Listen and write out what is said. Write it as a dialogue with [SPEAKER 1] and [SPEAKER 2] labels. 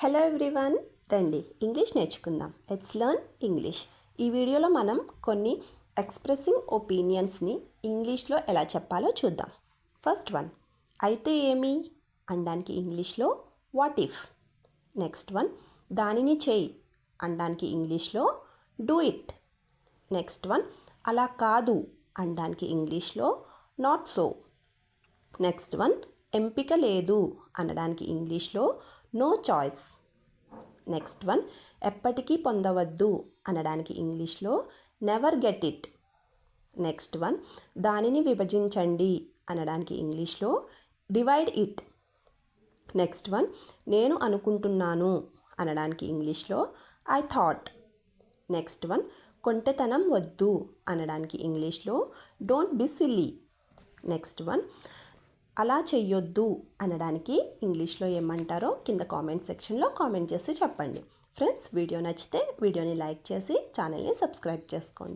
[SPEAKER 1] Hello everyone, రండి English నేర్చుకుందాం. Let's learn English. ఈ వీడియోలో మనం కొన్ని ఎక్స్ప్రెసింగ్ ఒపీనియన్స్ని ఇంగ్లీష్లో ఎలా చెప్పాలో చూద్దాం. ఫస్ట్ వన్, అయితే ఏమి అనడానికి ఇంగ్లీష్లో వాట్ ఇఫ్. నెక్స్ట్ వన్, దానిని చేయి అనడానికి ఇంగ్లీష్లో డూ ఇట్. నెక్స్ట్ వన్, అలా కాదు అనడానికి ఇంగ్లీష్లో నాట్ సో. నెక్స్ట్ వన్, ఎంపిక లేదు అనడానికి ఇంగ్లీష్లో నో చాయిస్. నెక్స్ట్ వన్, ఎప్పటికీ పొందవద్దు అనడానికి ఇంగ్లీష్లో never get it. Next one, దానిని విభజించండి అనడానికి ఇంగ్లీష్లో డివైడ్ ఇట్. నెక్స్ట్ వన్, నేను అనుకుంటున్నాను అనడానికి ఇంగ్లీష్లో ఐ థాట్. నెక్స్ట్ వన్, కొంటెతనం వద్దు అనడానికి ఇంగ్లీష్లో don't be silly. Next one, అలా చెయ్యొద్దు అనడానికి ఇంగ్లీష్లో ఏమంటారో కింద కామెంట్ సెక్షన్లో కామెంట్ చేసి చెప్పండి. ఫ్రెండ్స్, వీడియో నచ్చితే వీడియోని లైక్ చేసి ఛానల్ని సబ్స్క్రైబ్ చేసుకోండి.